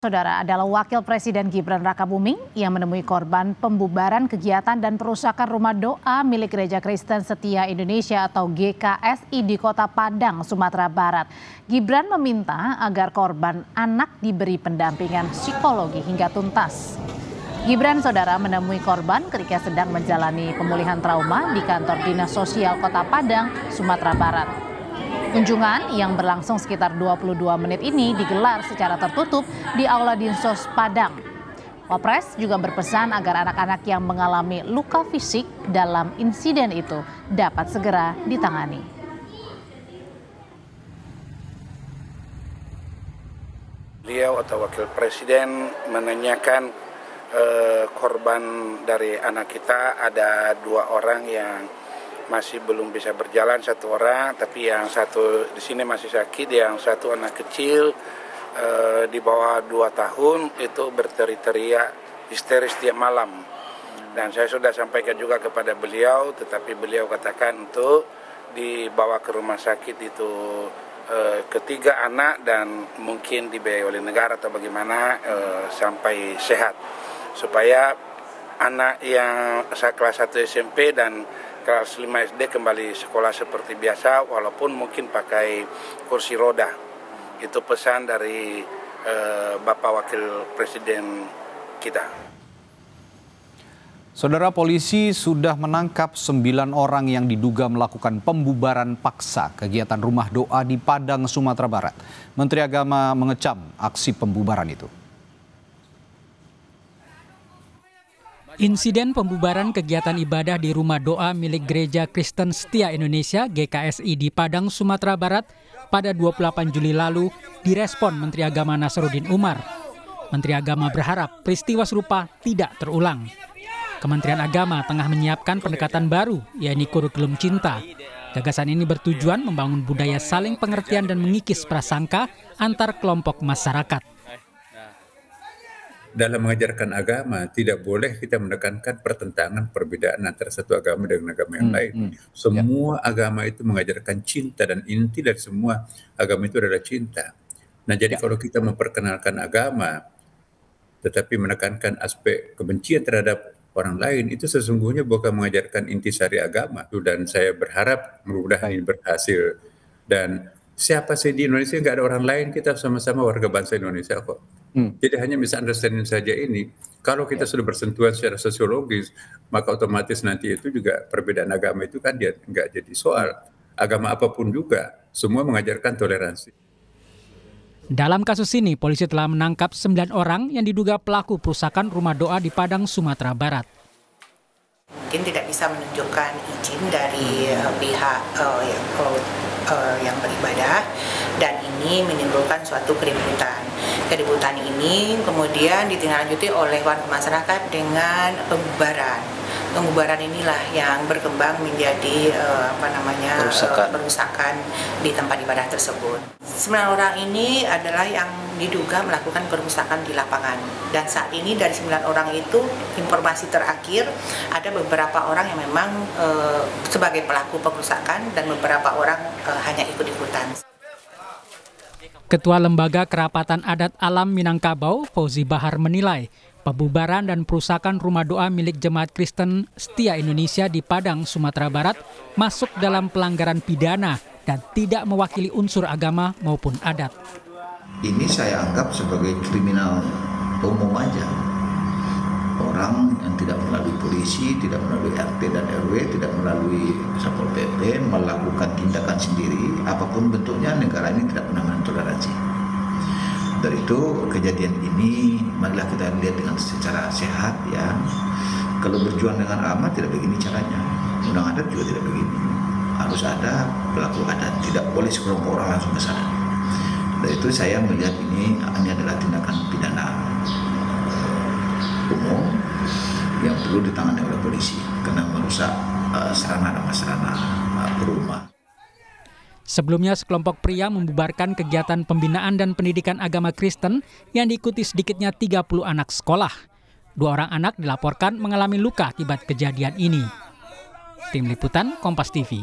Saudara adalah Wakil Presiden Gibran Rakabuming yang menemui korban pembubaran kegiatan dan perusakan rumah doa milik Gereja Kristen Setia Indonesia atau GKSI di Kota Padang, Sumatera Barat. Gibran meminta agar korban anak diberi pendampingan psikologi hingga tuntas. Gibran, saudara, menemui korban ketika sedang menjalani pemulihan trauma di kantor Dinas Sosial Kota Padang, Sumatera Barat. Kunjungan yang berlangsung sekitar 22 menit ini digelar secara tertutup di Aula Dinsos Padang. Wapres juga berpesan agar anak-anak yang mengalami luka fisik dalam insiden itu dapat segera ditangani. Beliau atau Wakil Presiden menanyakan korban dari anak kita, ada 2 orang yang masih belum bisa berjalan, 1 orang, tapi yang satu di sini masih sakit, yang satu anak kecil di bawah 2 tahun itu berteriak histeris tiap malam. Dan saya sudah sampaikan juga kepada beliau, tetapi beliau katakan untuk dibawa ke rumah sakit itu ketiga anak dan mungkin dibiayai oleh negara atau bagaimana sampai sehat, supaya anak yang kelas 1 SMP dan kelas 5 SD kembali sekolah seperti biasa walaupun mungkin pakai kursi roda. Itu pesan dari Bapak Wakil Presiden kita. Saudara, polisi sudah menangkap 9 orang yang diduga melakukan pembubaran paksa kegiatan rumah doa di Padang, Sumatera Barat. Menteri Agama mengecam aksi pembubaran itu. Insiden pembubaran kegiatan ibadah di rumah doa milik Gereja Kristen Setia Indonesia (GKSI) di Padang, Sumatera Barat pada 28 Juli lalu direspon Menteri Agama Nasaruddin Umar. Menteri Agama berharap peristiwa serupa tidak terulang. Kementerian Agama tengah menyiapkan pendekatan baru, yakni kurikulum cinta. Gagasan ini bertujuan membangun budaya saling pengertian dan mengikis prasangka antar kelompok masyarakat. Dalam mengajarkan agama, tidak boleh kita menekankan pertentangan perbedaan antara satu agama dengan agama yang lain. Semua agama itu mengajarkan cinta dan inti dari semua agama itu adalah cinta. Nah, jadi kalau kita memperkenalkan agama, tetapi menekankan aspek kebencian terhadap orang lain, itu sesungguhnya bukan mengajarkan intisari agama. Dan saya berharap mudah-mudahan ini berhasil. Dan siapa sih di Indonesia, nggak ada orang lain, kita sama-sama warga bangsa Indonesia kok. Jadi hanya misunderstanding saja ini. Kalau kita sudah bersentuhan secara sosiologis, maka otomatis nanti itu juga perbedaan agama itu kan dia nggak jadi soal. Agama apapun juga, semua mengajarkan toleransi. Dalam kasus ini, polisi telah menangkap 9 orang yang diduga pelaku perusakan rumah doa di Padang, Sumatera Barat. Mungkin tidak bisa menunjukkan izin dari pihak yang beribadah, dan ini menimbulkan suatu keributan. Keributan ini kemudian ditindaklanjuti oleh warga masyarakat dengan pembubaran. Pembubaran inilah yang berkembang menjadi perusakan di tempat ibadah tersebut. 9 orang ini adalah yang diduga melakukan perusakan di lapangan. Dan saat ini dari 9 orang itu, informasi terakhir ada beberapa orang yang memang sebagai pelaku perusakan dan beberapa orang hanya ikut-ikutan. Ketua Lembaga Kerapatan Adat Alam Minangkabau, Fauzi Bahar, menilai pembubaran dan perusakan rumah doa milik Jemaat Kristen Setia Indonesia di Padang, Sumatera Barat masuk dalam pelanggaran pidana dan tidak mewakili unsur agama maupun adat. Ini saya anggap sebagai kriminal umum aja. Orang yang tidak melalui polisi, tidak melalui RT dan RW, tidak melalui Satpol PP melakukan tindakan sendiri, apapun bentuknya, negara ini tidak pernah mentoleransi. Dari itu kejadian ini marilah kita lihat dengan secara sehat ya. Kalau berjuang dengan agama tidak begini caranya. Undang adat juga tidak begini. Harus ada pelaku adat, tidak boleh sekelompok orang langsung ke sana. Dari itu saya melihat ini adalah tindakan pidana umum yang perlu ditangani oleh polisi karena merusak sarana dan prasarana rumah. Sebelumnya, sekelompok pria membubarkan kegiatan pembinaan dan pendidikan agama Kristen yang diikuti sedikitnya 30 anak sekolah. 2 orang anak dilaporkan mengalami luka akibat kejadian ini. Tim Liputan Kompas TV.